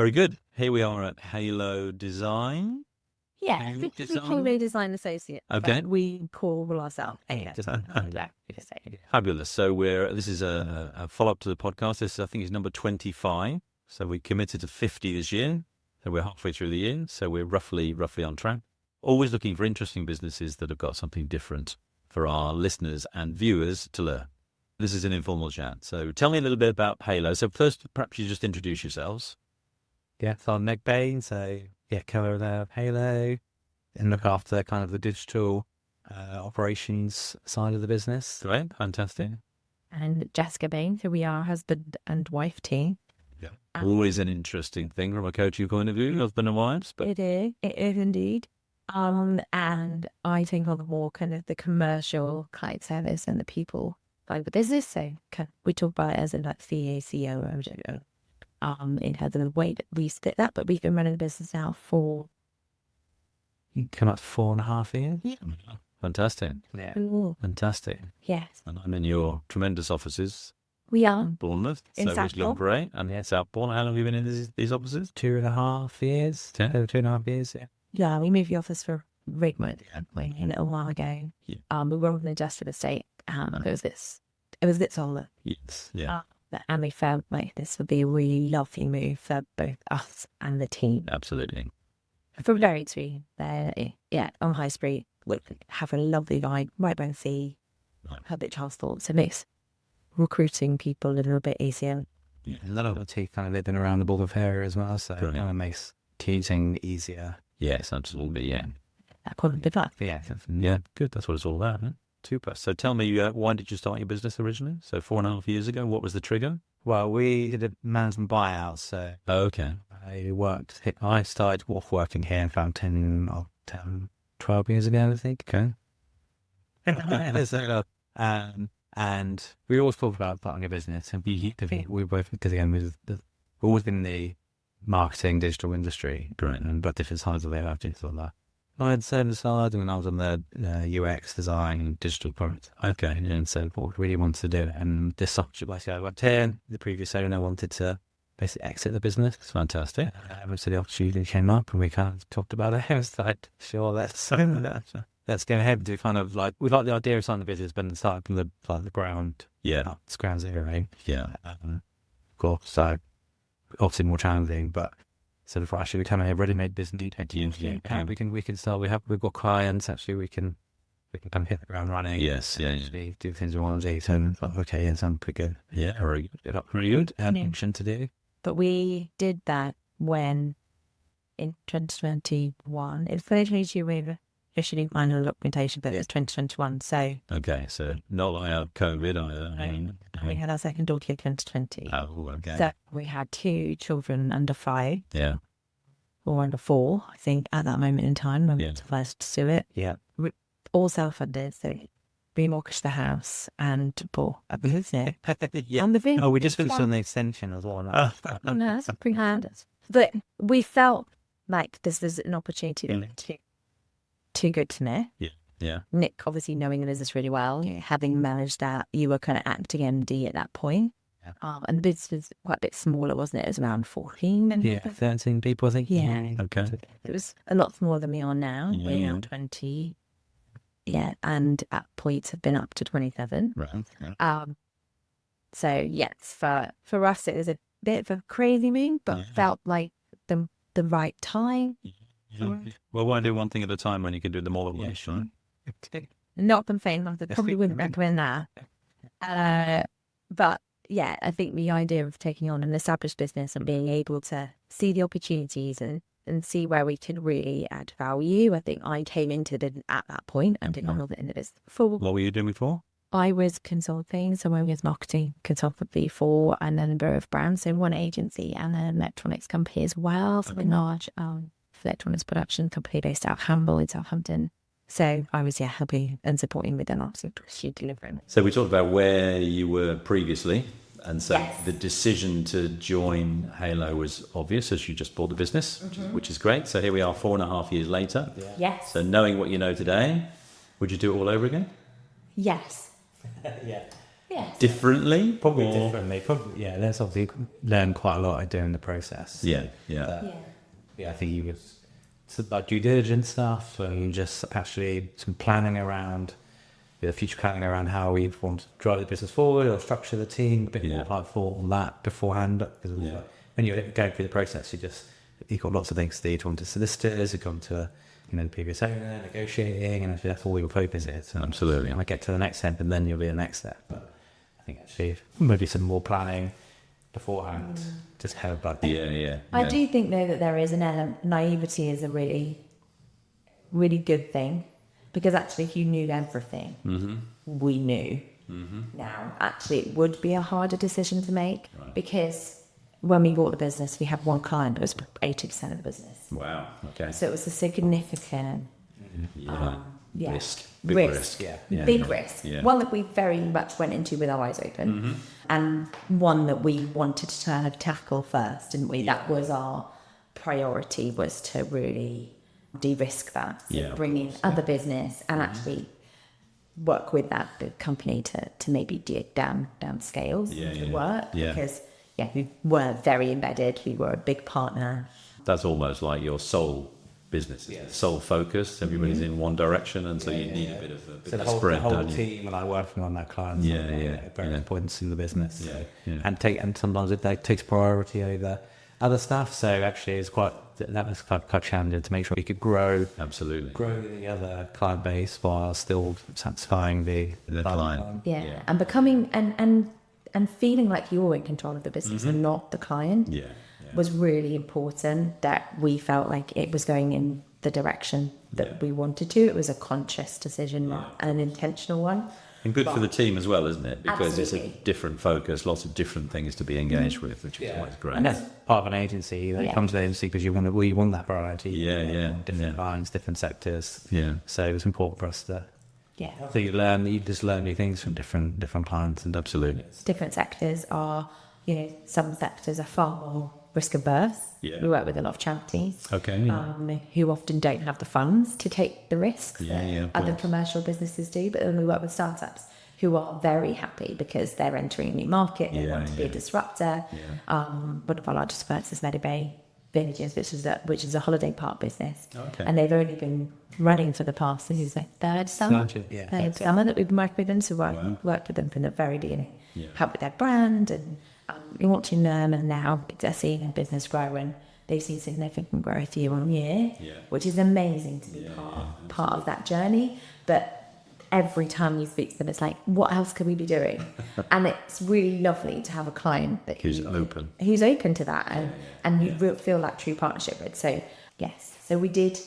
Very good. Here we are at Halo Design. Yeah, Halo we Design. call Design Associate. Okay. But we call ourselves Halo Design. Associate. Fabulous. So this is a follow-up to the podcast. This, I think, is number 25. So we committed to 50 this year. So we're halfway through the year. So we're roughly on track. Always looking for interesting businesses that have got something different for our listeners and viewers to learn. This is an informal chat. So tell me a little bit about Halo. So first, perhaps you just introduce yourselves. Yeah, so I'm Nick Bain, so co-owner of Halo, and look after kind of the digital operations side of the business. Great, fantastic. And Jessica Bain, so we are husband and wife team. Yeah, always an interesting thing from a coaching point of view, husband and wives. But It is indeed. And I take on the more kind of the commercial client service and the people side of the business. So we talk about it as in like CEO, COO. It has a way that we split that, but we've been running the business now for Come up to 4.5 years. Yeah. Fantastic. Yeah. Fantastic. Yes, And I'm in your tremendous offices, we are. Bournemouth. In so which look Southbourne. great. And yeah, Southbourne. How long have you been in these offices? 2.5 years. Yeah. Over 2.5 years, yeah. Yeah, we moved the office for Rigmond a little while ago. Yeah. We were on an industrial estate. It was this older. Yes. Yeah. And we felt like this would be a really lovely move for both us and the team. Absolutely. For various reasons. On High Street, we have a lovely vibe, right by the sea, Right. public transport. So it makes recruiting people a little bit easier. Yeah. A lot of the team kind of living around the Bournemouth area as well, so it Brilliant. kind of makes teaching easier. Yes, absolutely. Yeah. That quite a bit. Yeah. Yeah. Good. That's what it's all about. Huh? Super. So tell me, why did you start your business originally? So 4.5 years ago, what was the trigger? Well, we did a management buyout, so Okay. I started off working here about 12 years ago, I think. Okay. And we always talk about starting a business, and we both, because again, we've always been in the marketing digital industry, Great. and but different sides of it. I've just on the client service side, and I was on the UX design, digital product. Okay. And so what we really wanted to do, and this basically I went here. The previous owner wanted to basically exit the business. It's fantastic. So the opportunity came up, and we kind of talked about it. I was like, sure, let's go ahead and do kind of like, we like the idea of starting the business, but starting from the ground, Yeah. it's ground zero. Yeah. Of course, so obviously more challenging, but sort of actually becoming a ready-made business. Yeah. We can start. We've got clients. Actually, we can kind of hit the ground running. Yes. Yeah. Actually do things we want to do. So okay, yeah, sounds pretty good. Yeah. Very good. Very good. Action to do. But we did that when in 2021, it's 2022 we officially final documentation, but it was 2021. So Okay. So not like COVID either. we had our second daughter in 2020. Oh, okay. So we had 2 children under 5 Yeah. or under 4, I think, at that moment in time when we Yeah. were first to do it. Yeah. All self-funded, so remortgaged the house and bought a business. Yeah. And the business. Oh, we just finished on the extension as well. Oh, no, that's pretty hard. But we felt like this was an opportunity too good to miss. Yeah. Nick, obviously knowing the business really well, having managed that, you were kind of acting MD at that point. Yeah. And the business was quite a bit smaller, wasn't it? It was around 14. And 13 people, I think. Yeah. Okay. It was a lot smaller than we are now. Yeah. We're now 20. Yeah, and at points have been up to 27. Right. So yes, for us it was a bit of a crazy move, but felt like the right time. Yeah. Well, why do one thing at a time when you can do them all at once, right? Not been saying I probably wouldn't recommend that. But yeah, I think the idea of taking on an established business and being able to see the opportunities and see where we can really add value. I think I came into it at that point and didn't know in the business before. What were you doing before? I was consulting, so I was marketing consultant for a number of brands, so one agency and an electronics company as well, so a large electronics production company based out of Hamble in Southampton. So I was helping and supporting with an absolute delivering. So we talked about where you were previously, and so Yes. the decision to join Halo was obvious as you just bought the business, which is great. So here we are 4.5 years later. Yes. So knowing what you know today, would you do it all over again? Yes. Yes. differently? Probably Or- differently. Probably, yeah. There's obviously learned quite a lot during the process. Yeah. I think you was like due diligence stuff and just actually some planning around the future planning around how we want to drive the business forward or structure the team, a bit more like thought on that beforehand. Because when you're going through the process, you've got lots of things to do. You've gone to solicitors, you've gone to the previous owner, negotiating, and actually that's all your focus is. So Absolutely. I get to the next step, and then you'll be the next step. But I think actually maybe some more planning beforehand, just help. Like I do think though that there is an element, naivety is a really, really good thing, because actually if you knew everything, we knew. Now actually it would be a harder decision to make, because when we bought the business, we had one client that was 80% of the business. Wow. Okay. So it was a significant Risk. Big risk. Big risk. Yeah. One that we very much went into with our eyes open, and one that we wanted to kind of tackle first, didn't we? That was our priority, was to really de-risk that, bring in other business and actually work with that big company to maybe downscale the work, because we were very embedded. We were a big partner. That's almost like your sole business, sole focus. Everybody's in one direction, and so you need a bit of the spread. whole team and I working on that client. Very points in the business. And sometimes it takes priority over other stuff. So actually, that was quite challenging to make sure we could grow the other client base while still satisfying the client. And becoming and feeling like you're in control of the business and not the client. Was really important, that we felt like it was going in the direction that we wanted to. It was a conscious decision, not an intentional one. And good for the team as well, isn't it? Because Absolutely. it's a different focus, lots of different things to be engaged with, which is always great. And that's part of an agency. That comes to the agency because we want that variety. Different clients, different sectors. So it was important for us to. So you just learn new things from different clients, and absolutely different sectors are, some sectors are far more risk averse. We work with a lot of charities, who often don't have the funds to take the risks that other commercial businesses do. But then we work with startups who are very happy because they're entering a new market. They want to be a disruptor. One of our largest clients is Bay Villages, which is a holiday park business, and they've only been running for the past third summer that we've been working with them. So worked with them from the very beginning, helped with their brand, and we're watching them, and now they're seeing their business grow, and they've seen significant growth year on year, which is amazing to be part of that journey. But every time you speak to them, it's like, what else could we be doing? And it's really lovely to have a client who's open to that, and you feel that true partnership with. So so we did,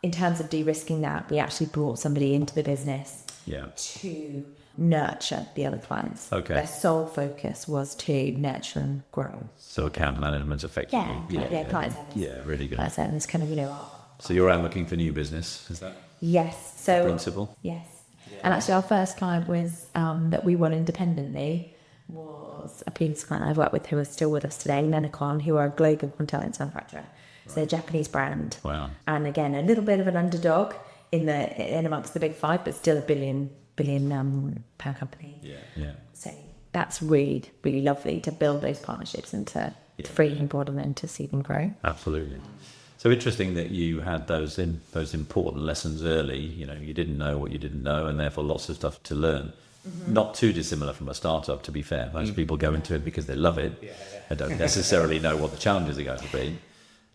in terms of de-risking that, we actually brought somebody into the business to nurture the other clients. Their sole focus was to nurture and grow. So account management effectively. Clients. Really good. That's kind of So you're out looking for new business, is that? Yes. So principle. Yes. And actually, our first client was that we won independently was a previous client I've worked with, who is still with us today, Nenocon, who are a global intelligence manufacturer. So they're a Japanese brand. Wow. And again, a little bit of an underdog in amongst the big five, but still a billion pound company. So that's really, really lovely to build those partnerships and to free and broaden them to see them grow. Absolutely. So interesting that you had those important lessons early. You didn't know what you didn't know, and therefore lots of stuff to learn. Not too dissimilar from a startup, to be fair. Most people go into it because they love it. They don't necessarily know what the challenges are going to be.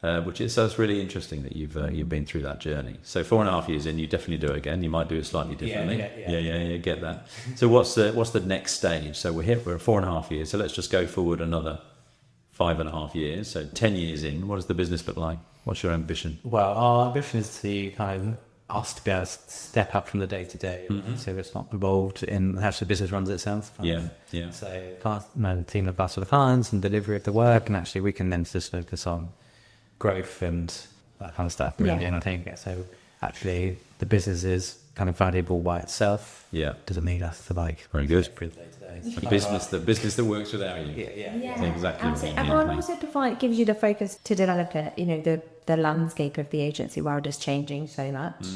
So it's really interesting that you've been through that journey. So 4.5 years in, you definitely do it again. You might do it slightly differently. Get that. So what's the next stage? So we're 4.5 years. So let's just go forward another 5.5 years. So 10 years in, what does the business look like? What's your ambition? Well, our ambition is to kind of us to be able to step up from the day to day, so it's not involved in how the business runs itself. So the team of us for the clients and delivery of the work, and actually we can then just focus on growth and that kind of stuff. Really, and I think so. Actually, the business is kind of valuable by itself. Doesn't need us to very good. The business that works without you. Exactly. And also gives you the focus to develop it. The landscape of the agency world is changing so much.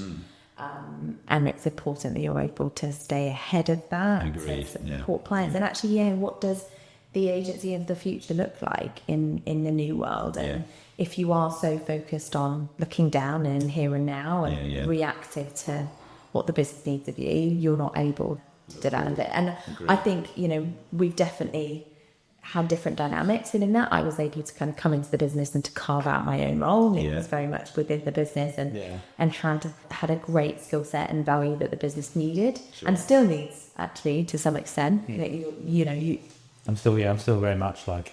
And it's important that you're able to stay ahead of that. Agreed, To yeah. support clients. And actually, what does the agency of the future look like in the new world? And if you are so focused on looking down and here and now and reactive to what the business needs of you, you're not able to land it. And I think, we've definitely had different dynamics in that. I was able to kind of come into the business and to carve out my own role. It was very much within the business and had a great skill set and value that the business needed and still needs, actually, to some extent. That I'm still very much like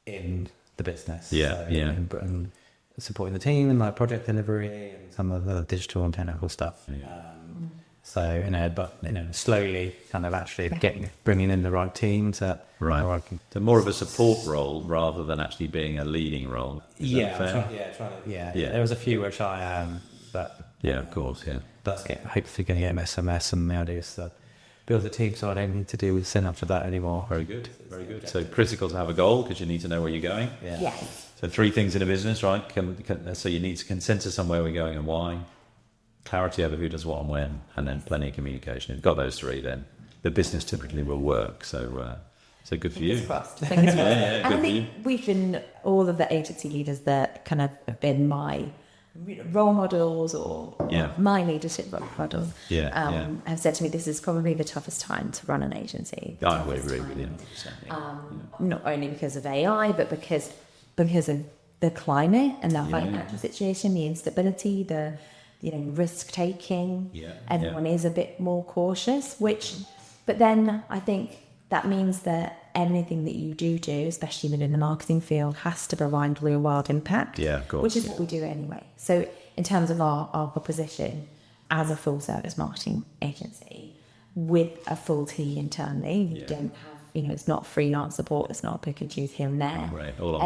in the business. And supporting the team and like project delivery and some of the digital and technical stuff. But slowly kind of actually bringing in the right team to So more of a support role rather than actually being a leading role. Is that fair? There was a few which I am, but of course, But hopefully going to get SMS and nowadays build a team, so I don't need to do with sign up to that anymore. Very good. So critical to have a goal because you need to know where you're going. Yes. So 3 things in a business, right? So you need consensus on where we're going and why, clarity over who does what and when, and then plenty of communication. If you've got those 3, then the business typically will work. So good for you. Fingers crossed. And good I for think you. we've been, all of the agency leaders that kind of have been my role models or my leadership role models have said to me, this is probably the toughest time to run an agency. I would agree with you. Not only because of AI, but because of the climate and the financial situation, the instability, the risk taking. Everyone is a bit more cautious, but then I think that means that anything that you do, especially within the marketing field, has to provide real world impact. Of course. Which is what we do anyway. So in terms of our proposition as a full service marketing agency with a full team internally, we don't have, it's not freelance support, it's not pick and choose here and there. Right, all on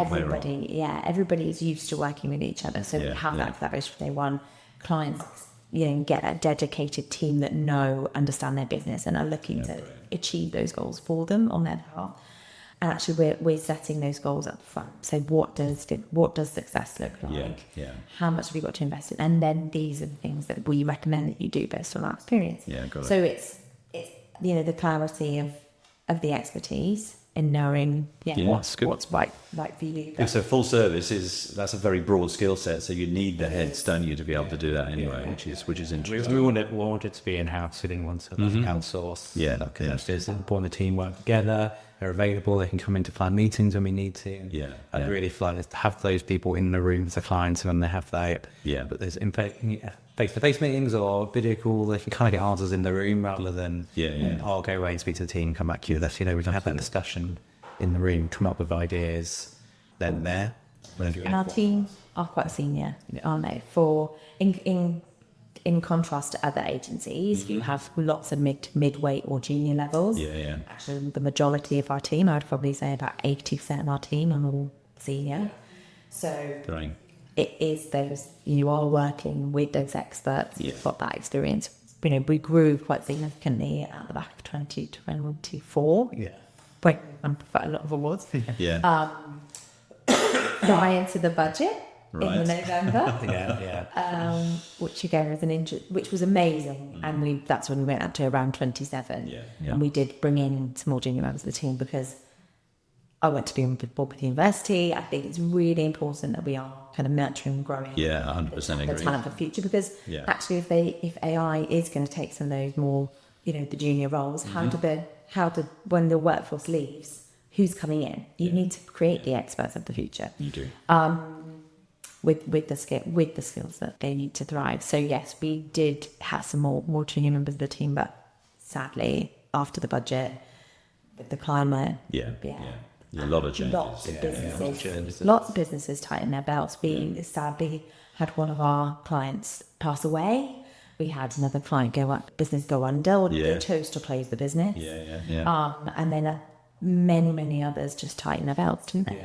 Everybody is used to working with each other. So we have that collaboration from day one. Clients, get a dedicated team that understand their business and are looking to achieve those goals for them on their behalf. And actually, we're setting those goals up front. So what does success look like? How much have you got to invest in? And then these are the things that we recommend that you do based on our experience. So it's the clarity of the expertise and knowing what's right for you. So full service that's a very broad skill set. So you need the heads, don't you, to be able to do that anyway, which is interesting. We want it to be in-house. We didn't want to outsource. It's important the team work together. They're available. They can come into plan meetings when we need to. I'd really like to have those people in the room with the clients when they have that. But there's face-to-face meetings or video call. They can kind of get answers in the room rather than I'll go away and speak to the team, come back to you. That's we can have that discussion in the room, come up with ideas. Then there. And our team are quite senior, aren't they? In contrast to other agencies, you have lots of mid-weight or junior levels. Actually, the majority of our team, I would probably say about 80% of our team are all senior. So it is those, you are working with those experts who've got that experience. We grew quite significantly at the back of 2024. But I'm quite a lot of awards. Prior to the budget. In November, which again which was amazing, and that's when we went up to around 27, and we did bring in some more junior members of the team because I went to be on board with the university. I think it's really important that we are kind of nurturing and growing 100% agree. the talent for the future, because actually if AI is going to take some of those more the junior roles, when the workforce leaves, who's coming in? You need to create the experts of the future. You do. With the skills that they need to thrive. So yes, we did have some more junior members of the team, but sadly, after the budget, with the climate, a lot of changes. Lots of businesses tighten their belts. We sadly had one of our clients pass away. We had another client business go under, or they chose to close the business. And then many others just tighten their belts, didn't they?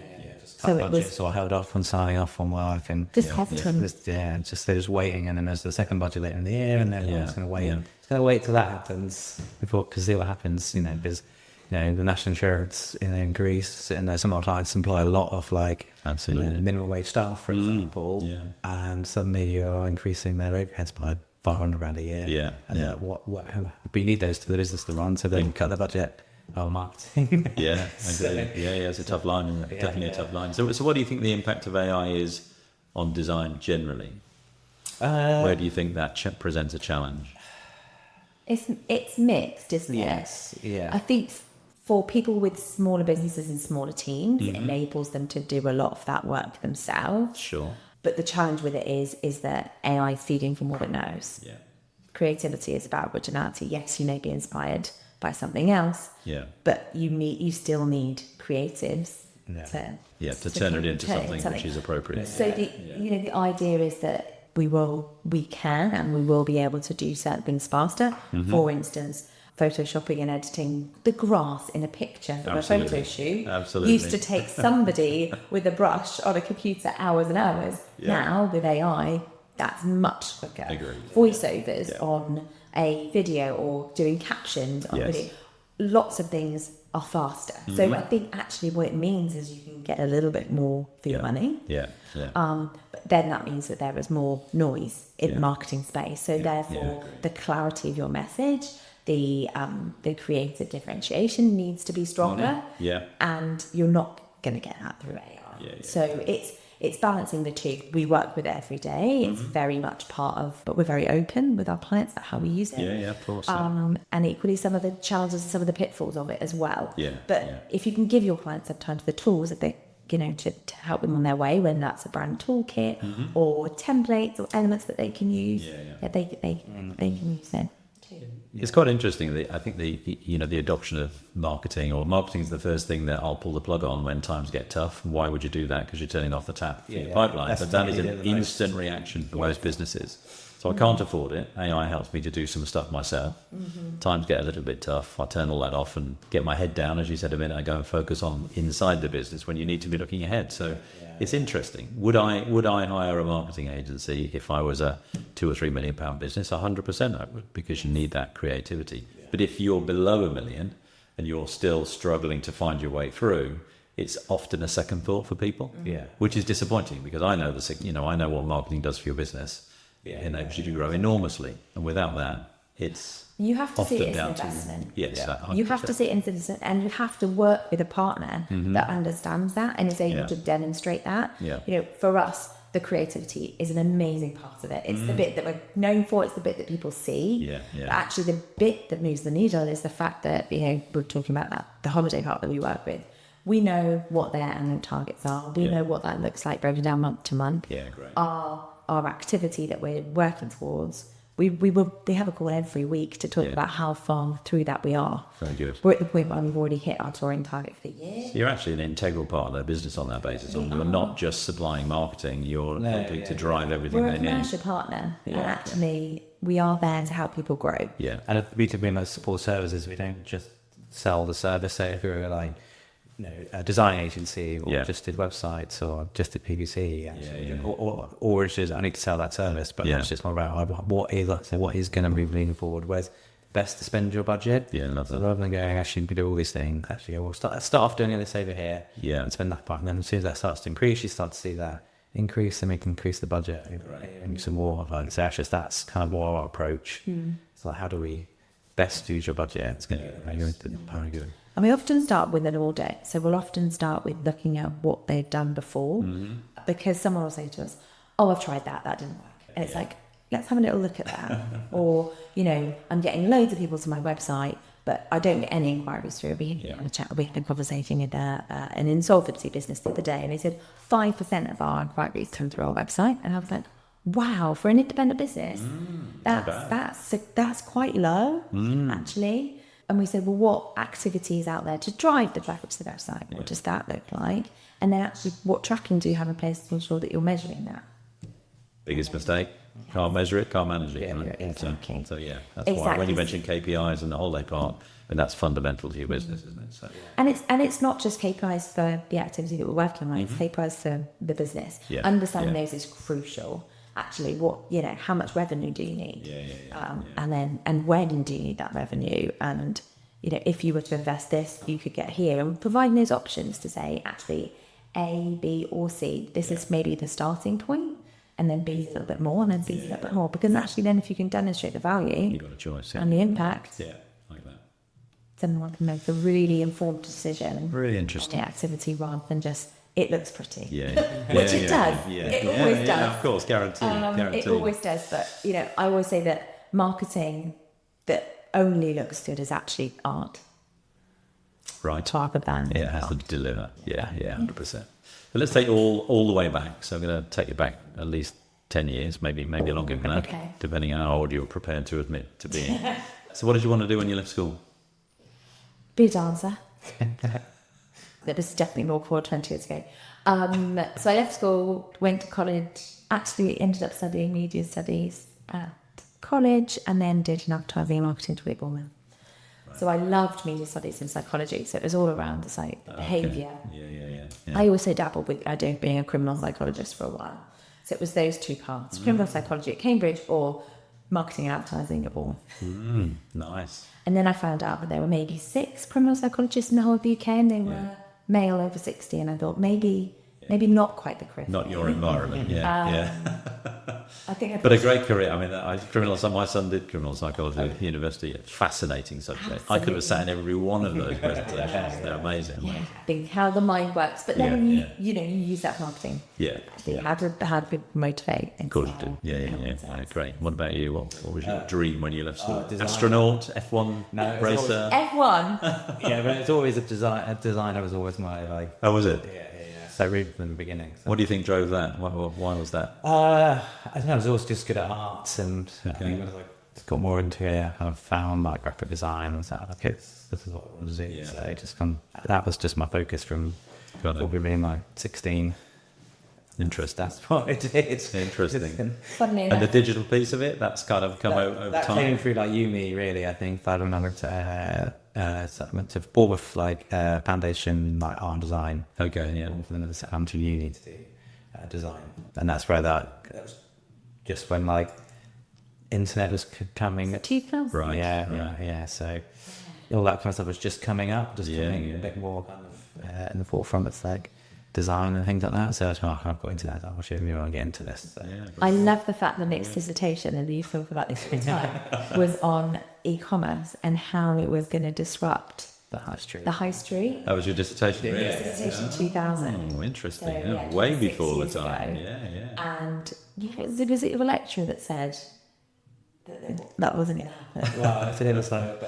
So I held off on signing off on work and they're just waiting, and then there's the second budget later in the year, and then it's going to wait. It's going to wait till that happens before, because see what happens. Because the national insurance in Greece, and some of our clients employ a lot of minimum wage staff, for example, and suddenly you're increasing their overheads by £500 a year. Yeah, And yeah. but you need those to the business to run, so they can cut the budget on marketing. Yeah, it's a tough line, isn't it? Definitely a tough line. So what do you think the impact of AI is on design generally? Where do you think that presents a challenge? It's mixed, isn't it? Yes, yeah. I think for people with smaller businesses and smaller teams, it enables them to do a lot of that work themselves. Sure. But the challenge with it is that AI is feeding from what it knows. Yeah. Creativity is about originality. Yes, you may be inspired by something else. Yeah. But you still need creatives to turn it into something which is appropriate. So the idea is that we can and we will be able to do certain things faster. For instance, photoshopping and editing the grass in a picture from a photo shoot used to take somebody with a brush on a computer hours and hours. Now with AI, that's much quicker. Agreed. Voiceovers on a video or doing captions on video. Lots of things are faster. So I think actually what it means is you can get a little bit more for your money. Yeah. But then that means that there is more noise in the marketing space. So therefore, the clarity of your message, the creative differentiation needs to be stronger. Yeah. And you're not going to get that through AI. So it's balancing the two. We work with it every day. It's very much part of, but we're very open with our clients about how we use it. Yeah, of course. And equally some of the challenges and some of the pitfalls of it as well. Yeah. But if you can give your clients sometimes the tools that they, to help them on their way, when that's a brand toolkit or templates or elements that they can use, they can use it. It's quite interesting. I think the adoption of marketing is the first thing that I'll pull the plug on when times get tough. Why would you do that? Because you're turning off the tap for your pipeline. But that is an instant reaction for most businesses. So I can't afford it. AI helps me to do some stuff myself. Times get a little bit tough. I turn all that off and get my head down, as you said a minute ago, and focus on inside the business when you need to be looking ahead. So it's interesting. Would I hire a marketing agency if I was a £2 or £3 million business? 100% I would, because you need that creativity. But if you're below $1 million and you're still struggling to find your way through, it's often a second thought for people. Which is disappointing, because I know I know what marketing does for your business. It enables you to grow enormously, and without that, you have to see it as an investment. You have to see it as an investment, and you have to work with a partner that understands that and is able to demonstrate that. For us, the creativity is an amazing part of it. It's the bit that we're known for. It's the bit that people see. But actually, the bit that moves the needle is the fact that we're talking about that the holiday part that we work with. We know what their annual targets are. We know what that looks like broken down month to month. Great. Our activity that we're working towards, we have a call every week to talk about how far through that we are. Very good. We're at the point where we've already hit our touring target for the year. So you're actually an integral part of their business on that basis. You're not just supplying marketing, you're helping to drive everything we're they a need. commercial partner, and actually we are there to help people grow. And at B2B most support services, we don't just sell the service. Say if you're like a design agency or just did websites or just did PPC, or it's just I need to sell that service, but it's just more about what is going to be moving forward. Where's best to spend your budget? Love that. So rather than going, actually, we do all these things. Actually, we'll start off doing this over here, and spend that part. And then as soon as that starts to increase, you start to see that increase, and we can increase the budget and some more. So actually, that's kind of more our approach. It's like, how do we best use your budget? It's going to be very good. And we often start with an audit. So we'll often start with looking at what they've done before, because someone will say to us, "Oh, I've tried that didn't work." And it's like, let's have a little look at that. Or, I'm getting loads of people to my website, but I don't get any inquiries through. We had a conversation with an insolvency business the other day, and they said 5% of our inquiries come through our website. And I was like, wow, for an independent business, that's quite low, actually. And we said, well, what activity is out there to drive the traffic to the website? What does that look like? And then actually, what tracking do you have in place to ensure that you're measuring that? Biggest mistake. Can't measure it, can't manage it. Exactly. So that's why when you mention KPIs and the holiday part, and that's fundamental to your business, isn't it? So. And it's not just KPIs for the activity that we're working on, it's KPIs for the business. Understanding those is crucial. Actually, how much revenue do you need? And when do you need that revenue? And if you were to invest this, you could get here, and providing those options to say, actually, A, B, or C. This is maybe the starting point. and then B's a little bit more, and then B's a little bit more. Because actually then if you can demonstrate the value You've got a choice. Yeah. and the impact, Yeah, like that. then one can make a really informed decision Really on interesting. the activity rather than just, it looks pretty. Yeah. Which it does. Yeah. It yeah, always yeah, does. Of course, guaranteed. It always does, but I always say that marketing that only looks good is actually art. Right. Rather than It has to deliver. Yeah, 100%. So let's take all the way back. So I'm going to take you back at least 10 years, maybe longer than that, Okay. depending on how old you're prepared to admit to being. So what did you want to do when you left school? Be a dancer. That was definitely more than 20 years ago. So I left school, went to college, actually ended up studying media studies at college, and then did an advertising and marketing degree at Bournemouth. So I loved media studies and psychology, so it was all around the behaviour. Yeah. I also dabbled with being a criminal psychologist for a while. So it was those two paths, criminal psychology at Cambridge or marketing and advertising at Bournemouth. Nice. And then I found out that there were maybe 6 criminal psychologists in the whole of the UK, and they were male over 60, and I thought maybe not quite the career. Not your environment. Yeah. I think But a great career. I mean, my son did criminal psychology at university. It's a fascinating subject. I could have sat in every one of those presentations. They're amazing. think how the mind works, but then you use that for marketing. Yeah. How to motivate. Of course you do. Yeah. Great. What about you? What was your dream when you left school? Astronaut, F1 racer. F1. Yeah, but it's always a designer was always my Oh, was it? Yeah. So really from the beginning. So. What do you think drove that? Why was that? I think I was always just good at arts, and I think as I got more into it, I kind of found like graphic design and stuff. Okay, this is what I want to do. Yeah. So it just that was just my focus from probably being like 16. Interesting. That's what it is. Interesting. Funnily And the enough. digital piece of it, that's kind of come over that time. came through like uni, really. I think I remember I went to Bournemouth foundation like art and design. Okay, yeah. And then I went to uni to do design, and that's where that was just when like internet was coming. 2000. Right. Yeah. So all that kind of stuff was just coming up, coming a bit more kind of in the forefront of like design and things like that. So I was like, I've got into that. I should really want to get into this. So. Yeah. I love the fact that Nick's dissertation, and you talk about this every time, was on e-commerce and how it was going to disrupt the high street. the high street. That was your dissertation? Yeah. Dissertation 2000. Oh, interesting. So, yeah. yeah, Way 6 before the years time. ago. Yeah. And was it a lecturer that said that wasn't going to happen? Well, so it was like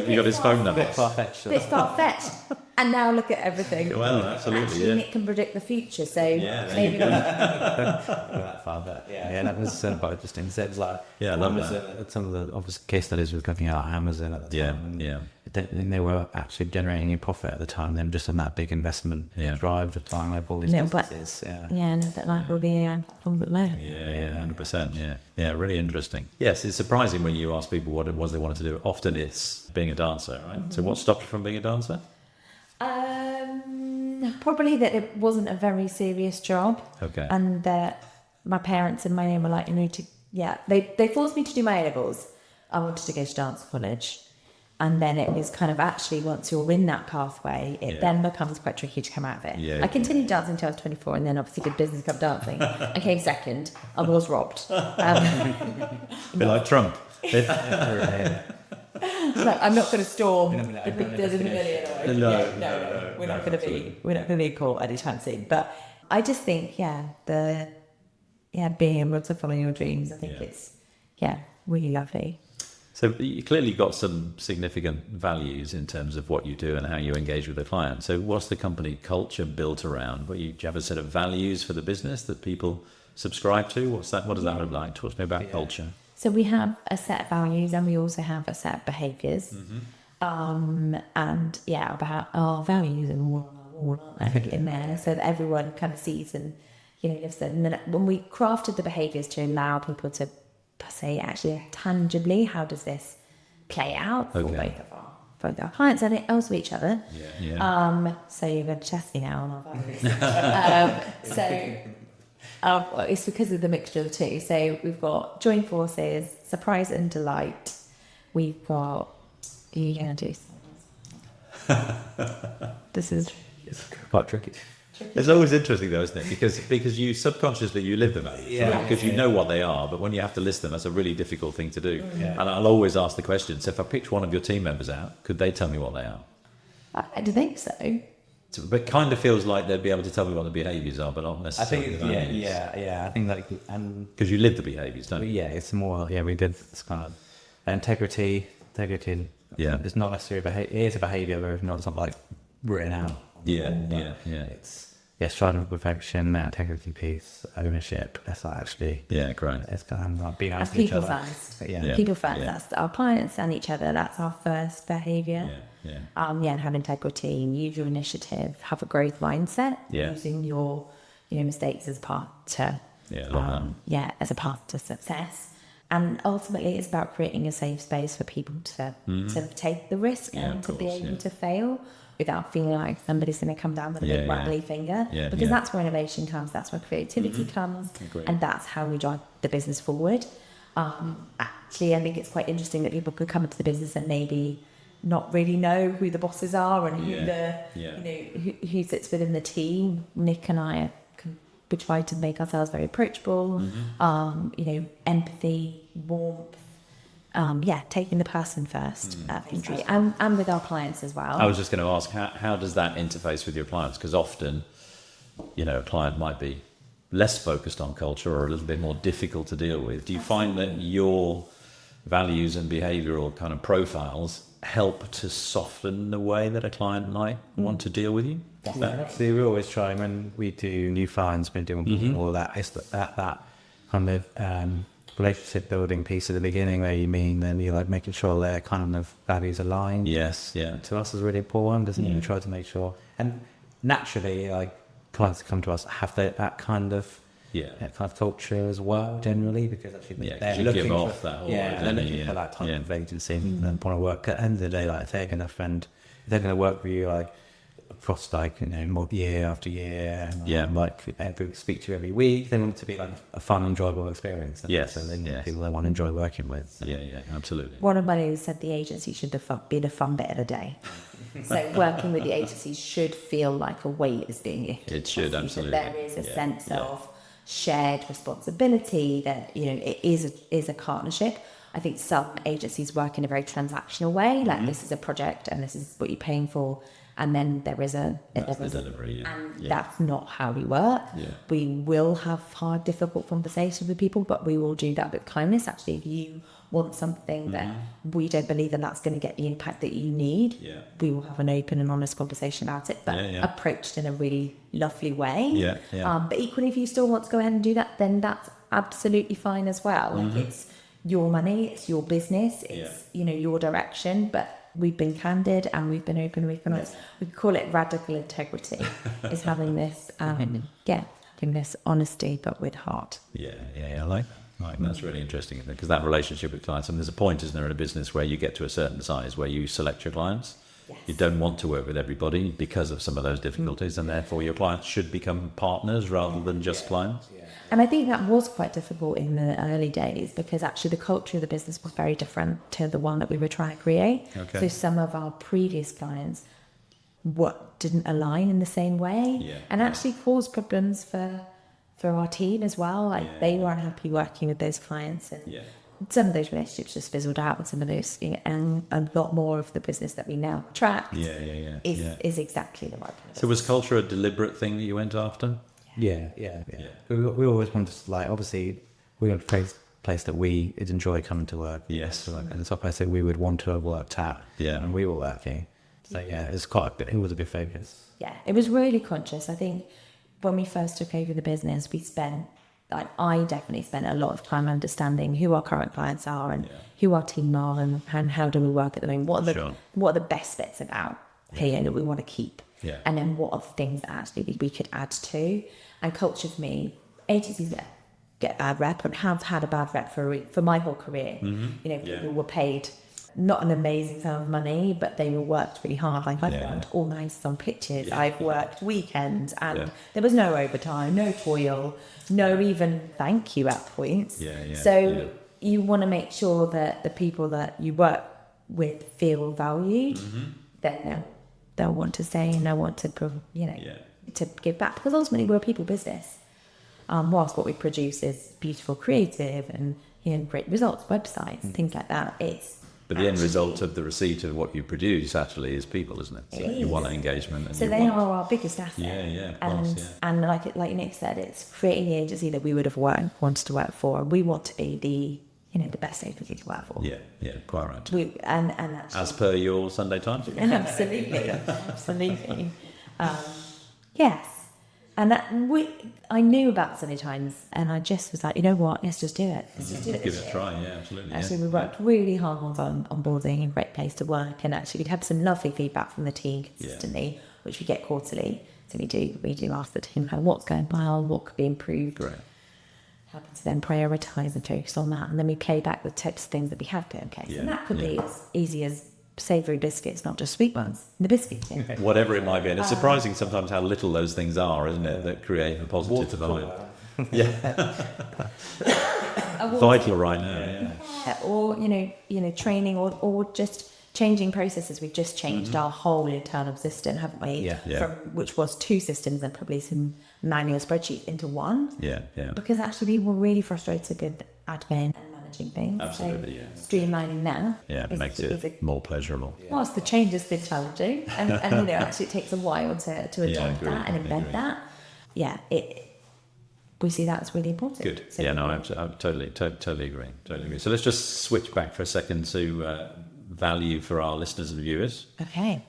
You got his phone number. bit far-fetched. It's far-fetched. And now look at everything. Well, absolutely, Actually, yeah. Nick can predict the future, so Yeah, there maybe you go. that far, but yeah, that was quite interesting. So it was like Yeah, I love Amazon, some of the obvious case studies were coming out of Amazon at the time. Yeah. I don't think they were actually generating any profit at the time. They were just in that big investment drive to try and have all these No, but- businesses. yeah, and a bit like we'll be from the low. Yeah, 100%. Yeah, really interesting. Yes, it's surprising when you ask people what it was they wanted to do. Often it's being a dancer, right? So what stopped you from being a dancer? Probably that it wasn't a very serious job. Okay. And that my parents and my name were like, you need to, they forced me to do my A-levels. I wanted to go to dance college. And then it was kind of actually, once you're in that pathway, it then becomes quite tricky to come out of it. Yeah. I continued dancing until I was 24, and then obviously did business club dancing. I came second. I was robbed. A bit like Trump. Like, I'm not going to storm the million. No, We're not going to be caught anytime soon. But I just think, being able to follow your dreams, I think it's really lovely. So you clearly got some significant values in terms of what you do and how you engage with the client. So what's the company culture built around? Do you have a set of values for the business that people subscribe to? What does that look like? Talk to me about culture. So we have a set of values, and we also have a set of behaviours. And about our values and all in there, so that everyone kind of sees and lives it. And then when we crafted the behaviours to allow people to say actually tangibly, how does this play out for both our clients and also each other? So you've got Chesney now on our values. It's because of the mixture of the two. So we've got join forces, surprise and delight. We've got This is It's quite tricky. It's always interesting though, isn't it? Because you subconsciously you live them out. Yeah. Because you know what they are, but when you have to list them, that's a really difficult thing to do. Yeah. And I'll always ask the question, so if I picked one of your team members out, could they tell me what they are? I don't think so. But it kind of feels like they'd be able to tell me what the behaviours are, but not I necessarily think the values. I think like and Because you live the behaviours, don't you? yeah, it's more we did this kind of integrity. Yeah. It's not necessarily behavior. It is a behaviour, but it's not like written out. Yeah. It's striving for perfection, that integrity piece, ownership. That's like actually Yeah, great. it's kind of like being As honest with each people other. first. Yeah. People first. Yeah. That's our clients and each other. That's our first behaviour. Yeah. And have integrity, use your initiative, have a growth mindset, Yeah. using your mistakes as part to Yeah, I love that. as a path to success. And ultimately, it's about creating a safe space for people to take the risk Yeah, and of to be course, able yeah. to fail without feeling like somebody's going to come down with a big Yeah, rattly finger. Yeah, Because yeah. that's where innovation comes, that's where creativity comes, Agreed. and that's how we drive the business forward. Actually, I think it's quite interesting that people could come into the business and maybe not really know who the bosses are and who sits within the team. Nick and I we try to make ourselves very approachable. Empathy, warmth. Taking the person first entry, and with our clients as well. I was just going to ask, how does that interface with your clients? Because often, a client might be less focused on culture or a little bit more difficult to deal with. Do you find that your values and behavioural kind of profiles help to soften the way that a client might want to deal with you? So we always try when we do new clients, we're doing all that. It's that kind of relationship building piece at the beginning where you mean then you're like making sure their kind of values align. Yes, yeah. To us is really important, doesn't it? We try to make sure, and naturally, like clients that come to us have that kind of culture as well, generally, because actually they're you looking give for off that whole they're looking identity, for that type yeah. of agency and want to work. At the end of the day, like if they're going to work with you like across more year after year, and speak to you every week. They want it to be like a fun, enjoyable experience. Yes, so they yes. people they want to enjoy working with. So. Yeah, absolutely. One of my leaders said the agency should be the fun bit of the day. So working with the agency should feel like a weight is being lifted. It should, So absolutely. there is a sense of shared responsibility that it is a partnership. I think some agencies work in a very transactional way, like this is a project and this is what you're paying for, and then there is the delivery. That's not how we work. Yeah. We will have hard, difficult conversations with people, but we will do that with kindness. Actually, if you want something that we don't believe that that's going to get the impact that you need, we will have an open and honest conversation about it, but approached in a really lovely way. But equally, if you still want to go ahead and do that, then that's absolutely fine as well. Like it's your money, it's your business, it's your direction, but we've been candid and we've been open, we've been honest. We call it radical integrity, is having this having this honesty but with heart. I like that. Right, that's really interesting, because that relationship with clients, and there's a point, isn't there, in a business where you get to a certain size where you select your clients. Yes. You don't want to work with everybody because of some of those difficulties, and therefore your clients should become partners rather than just clients. And I think that was quite difficult in the early days, because actually the culture of the business was very different to the one that we were trying to create. Okay. So some of our previous clients didn't align in the same way, and actually caused problems for our team as well. Like they were unhappy working with those clients, and some of those relationships just fizzled out, and some of those, and a lot more of the business that we now attract is exactly the right kind of So was culture a deliberate thing that you went after? Yeah. We always wanted to, like, obviously, we want a place that we enjoy coming to work. Yes. So, like, and it's a place that we would want to have worked at. Yeah. And we were working. So, it was a big focus. Yeah, it was really conscious. I think when we first took over the business, I definitely spent a lot of time understanding who our current clients are and who our team are, and how do we work at the moment. What are the best bits about here that we want to keep? Yeah. And then what are the things that actually we could add to? And culture for me, agencies get a bad rep and have had a bad rep for my whole career. People were paid not an amazing sum of money, but they were worked really hard. Like I've worked all nights on pitches. I've worked weekends, and there was no overtime, no toil, no even thank you at points. So you want to make sure that the people that you work with feel valued. Then they'll want to stay, and they'll want to to give back, because ultimately we're a people business. Whilst what we produce is beautiful, creative, and great results, websites, things like that, But the end result of the receipt of what you produce actually is people, isn't it? So you want engagement. And so they are our biggest asset. And like Nick said, it's creating the agency that we would have wanted to work for. We want to be the best agency to work for. Yeah, quite right. And actually, As per your Sunday Times? Absolutely. Yes. And I knew about Sunday Times, and I just was like, you know what, let's just do it. Let's just do it. Give it a try, absolutely. Actually, we worked really hard on onboarding, a great place to work, and actually we'd had some lovely feedback from the team consistently, which we get quarterly. So we do ask the team what's going well, what could be improved. Great. Happen to then prioritise and focus on that, and then we play back the types of things that we have put in place, and that could be as easy as savoury biscuits, not just sweet ones. The biscuits thing. Whatever it might be, and it's surprising sometimes how little those things are, isn't it? That create a positive vibe. Vital right now. Or training, or just changing processes. We've just changed our whole internal system, haven't we? From which was 2 systems and probably some manual spreadsheets into 1. Because actually we were really frustrated with admin and managing things. Absolutely, so streamlining now. It makes it more pleasurable. Whilst the change has been challenging, and actually it takes a while to adopt that and embed that. We see that as really important. Good. So I totally agree. So let's just switch back for a second to value for our listeners and viewers. Okay.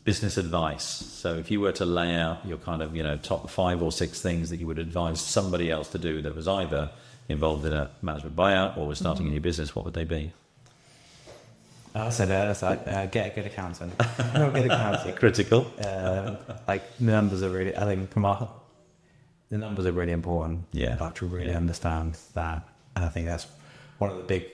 Business advice. So if you were to lay out your kind of top 5 or 6 things that you would advise somebody else to do that was either involved in a management buyout or was starting a new business, what would they be? I said get a good accountant. Critical. Like numbers are really, I think the numbers are really important. To really understand that. And I think that's one of the big,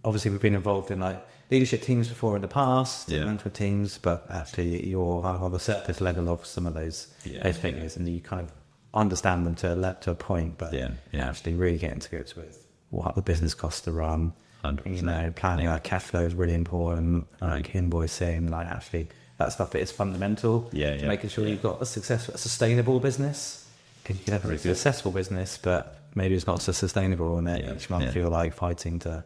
obviously we've been involved in like leadership teams before in the past, management teams, but actually you're on the surface level of some of those figures, and you kind of understand them to a point, but actually really getting to grips with what the business costs to run. 100%. Planning our cash flow is really important, like invoicing, like actually that stuff is fundamental to making sure you've got a sustainable business. Because you can have a successful business, but maybe it's not so sustainable, and each month feel like fighting to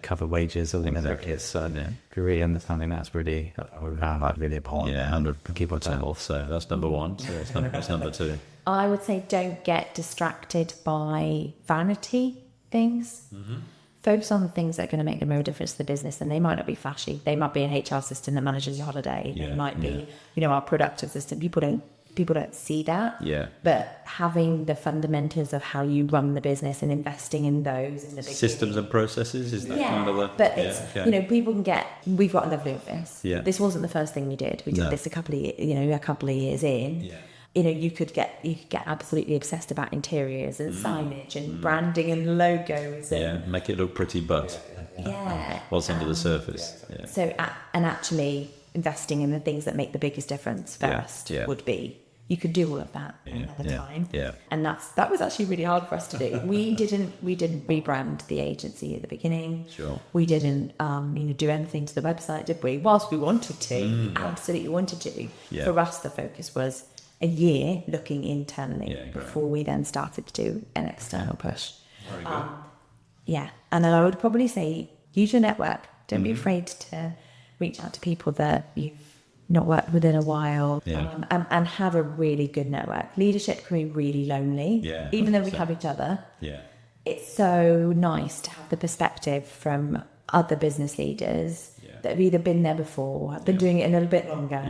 cover wages or whatever it is. So really understanding that's really important. 100%. Keep on top. So that's number 1. So that's number 2. I would say don't get distracted by vanity things. Focus on the things that are going to make the real difference to the business, and they might not be flashy. They might be an HR system that manages your holiday. They might be, our productive system. People don't see that. But having the fundamentals of how you run the business and investing in those in the systems and processes, is that kind of the... But it's, people can get... We've got a lovely office. This wasn't the first thing we did. We did this a couple of years in. You could get absolutely obsessed about interiors and signage and branding and logos. And, make it look pretty, but what's under the surface. So, and actually investing in the things that make the biggest difference first would be... You could do all of that at a time, and that was actually really hard for us to do. We didn't rebrand the agency at the beginning. We didn't do anything to the website, did we? Whilst we wanted to, absolutely wanted to. For us, the focus was a year looking internally before we then started to do an external push. Very good. And then I would probably say use your network. Don't be afraid to reach out to people that you've not worked with in a while, and have a really good network. Leadership can be really lonely, even though we have each other. It's so nice to have the perspective from other business leaders that have either been there before, have been doing it a little bit longer,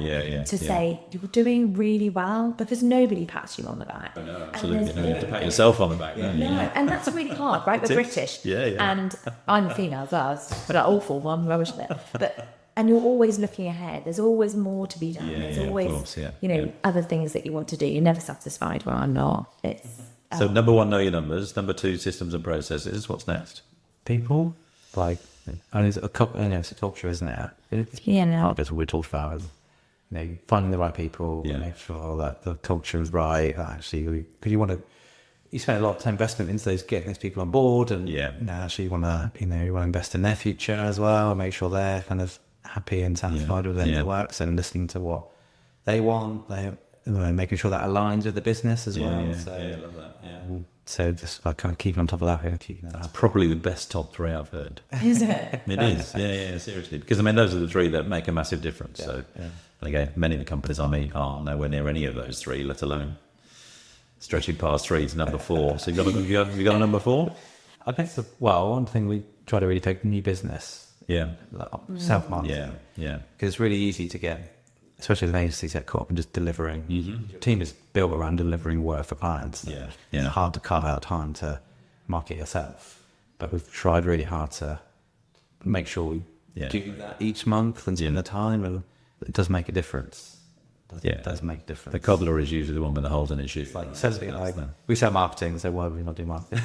to say, you're doing really well, but there's nobody pats you on the back. No, absolutely. You have to pat yourself on the back. And that's really hard, right? We're British. And I'm a female as well, but an awful one, rubbish there. And you're always looking ahead. There's always more to be done. There's always, other things that you want to do. You're never satisfied. Well, I'm not. So number 1, know your numbers. Number 2, systems and processes. What's next? People, and it's a couple. It's a culture, isn't it? That's what we talked about. Finding the right people, make sure that the culture is right. Actually, because you spend a lot of time investment into getting those people on board, and actually you want to invest in their future as well, make sure they're kind of happy and satisfied with their works and listening to what they want. making sure that aligns with the business as well. Yeah, So, I love that. Yeah. so just like kind of keeping on top of that. Keeping that. Probably the best top 3 I've heard. Is it? It is. Yeah, seriously. Because, I mean, those are the 3 that make a massive difference. So, and again, many of the companies I meet are nowhere near any of those 3, let alone stretching past 3 to number 4. So have you got a number 4? I think one thing we try to really take new business, Yeah. like self-marketing. Yeah. Because it's really easy to get, especially as an agency, get caught up in just delivering. Your team is built around delivering work for clients. Yeah. It's hard to carve out time to market yourself. But we've tried really hard to make sure we do that each month and spend the time. And it does make a difference. It does make a difference. The cobbler is usually the one with the holes in his shoes. We sell marketing, so why would we not do marketing?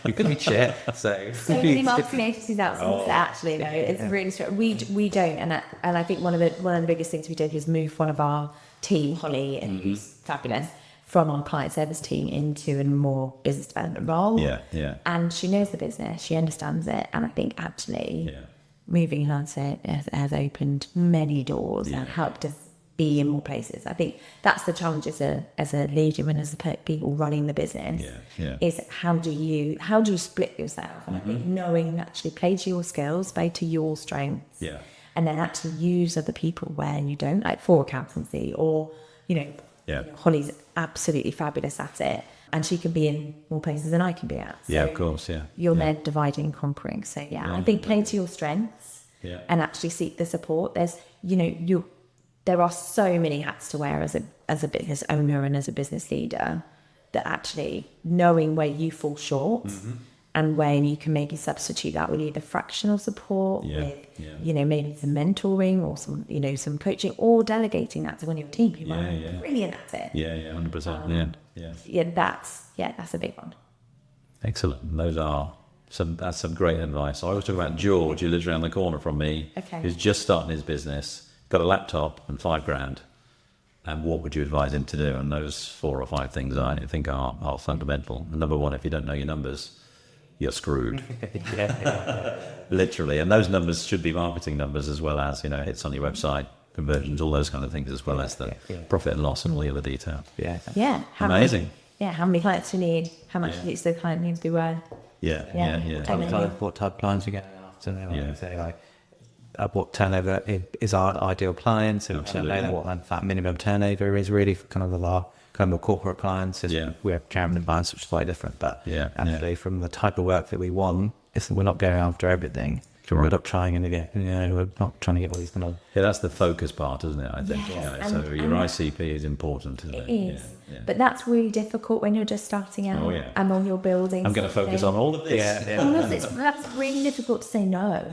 We could be shit. So many marketing agencies out there actually, no, it's really strong. We don't, and I think one of the biggest things we did was move one of our team, Holly, and who's fabulous, from our client service team into a more business development role. Yeah. And she knows the business, she understands it, and I think actually moving her to it has opened many doors and helped us be in more places. I think that's the challenge as a leader and as the people running the business. Is how do you split yourself? And I think knowing actually play to your skills, play to your strengths. And then actually use other people where you don't, like for accountancy or Holly's absolutely fabulous at it, and she can be in more places than I can be at. So of course. you're there dividing and conquering. So I think play to your strengths and actually seek the support. There's there are so many hats to wear as a business owner and as a business leader, that actually knowing where you fall short and where you can maybe substitute that with either fractional support, with maybe some mentoring or some coaching, or delegating that to one of your team who are brilliant at it. 100%. That's a big one. Excellent. That's some great advice. I always talk about George, who lives around the corner from me, who's just starting his business, got a laptop and $5,000, and what would you advise him to do? And those 4 or 5 things I think are fundamental. And number 1, if you don't know your numbers, you're screwed. Literally. And those numbers should be marketing numbers, as well as hits on your website, conversions, all those kind of things, as well as the profit and loss and all the other detail. Amazing. How many clients do you need? How much each the client needs to be worth? What type of clients you get after? Say at what turnover is our ideal client, so what that minimum turnover is really for kind of our kind of corporate clients. We have chairman and clients, which is slightly different, but actually from the type of work that we want, we're not going after everything. We're not trying to get, we're not trying to get all these kind of... that's the focus part, isn't it, I think? So your ICP is important, isn't it? It is. But that's really difficult when you're just starting out and on your building. I'm going to focus on all of this. That's really difficult to say no.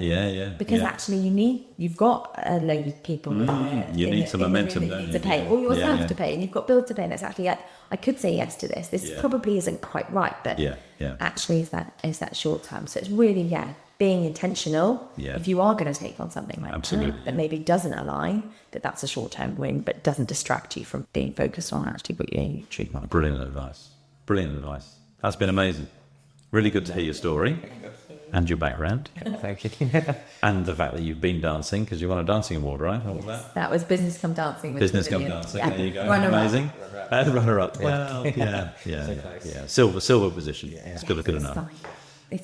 Because actually you've got a load of people. You need some momentum, don't you? To pay, or yourself to pay, and you've got bills to pay, and it's actually I could say yes to this. This probably isn't quite right, but actually is that short term. So it's really being intentional. If you are going to take on something like that maybe doesn't align, that's a short-term win, but doesn't distract you from being focused on actually what you treat on. Brilliant advice. That's been amazing. Really good to hear your story and your background. Thank you. And the fact that you've been dancing, because you won a dancing award, right? What was that? That was Business Come Dancing. Business Come Dancing. There you go. Amazing. Runner-up. Well, silver position. It's good enough.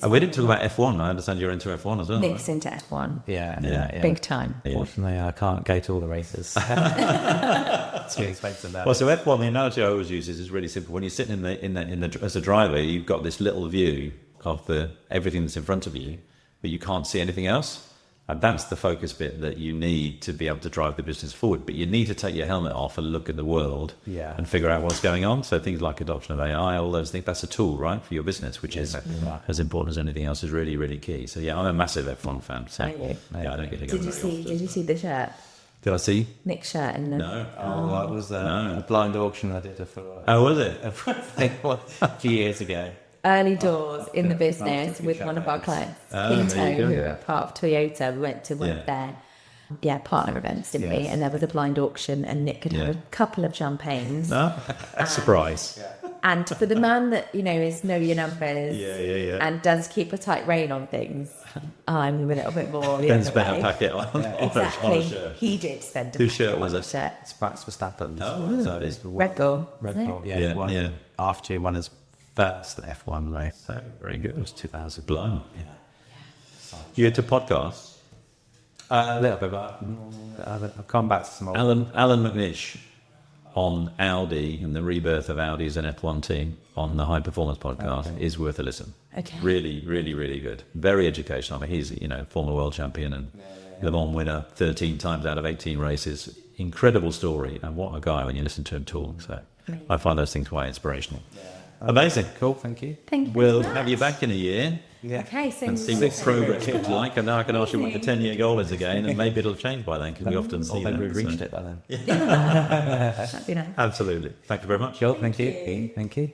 We didn't talk about F1. I understand you're into F1 as well. Nick's into F1. Big time. Fortunately, I can't go to all the races. It's too expensive now. Well, so F1, the analogy I always use is really simple. When you're sitting in the as a driver, you've got this little view of everything that's in front of you, but you can't see anything else. And that's the focus bit that you need to be able to drive the business forward. But you need to take your helmet off and look at the world and figure out what's going on. So things like adoption of AI, all those things, that's a tool, right, for your business, which is as important as anything else, is really, really key. So, I'm a massive F1 fan. So, I don't get to go. Did you see the shirt? Did I see? Nick's shirt in the... No. That was a blind auction I did for... was it? A few years ago. Early doors in the business with one of our clients, Pinto, who are part of Toyota. We went to one of their partner events, didn't we? And there was a blind auction, and Nick had had a couple of champagnes. A surprise. And for the man that, is know your numbers and does keep a tight rein on things, I'm a little bit more the Then other spend a way. packet on Exactly. a shirt. He did spend a Whose packet shirt was on it? a shirt. It's Max Verstappen. Oh, so it's Red Bull. Red wasn't it? Bull. Yeah, Yeah, he won yeah. after he won his first F1 race. so very good. It was 2000. Blimey. You into podcasts? A little bit, but I've come back to some old. Alan McNish on Audi and the rebirth of Audi as an F1 team on the High Performance podcast is worth a listen. Okay. Really, really, really good. Very educational. I mean, he's former world champion and Le Mans winner 13 times out of 18 races. Incredible story, and what a guy when you listen to him talk. So I find those things quite inspirational. Amazing. Cool, thank you. Thank you. We'll very have much. you back in a year Okay, so and see what progress looks like, and now I can ask you what your 10-year goal is again, and maybe it'll change by then, because we often see Or maybe that. we've reached so. it by then. that'd be nice. Absolutely. Thank you very much. Cool, thank you. Thank you.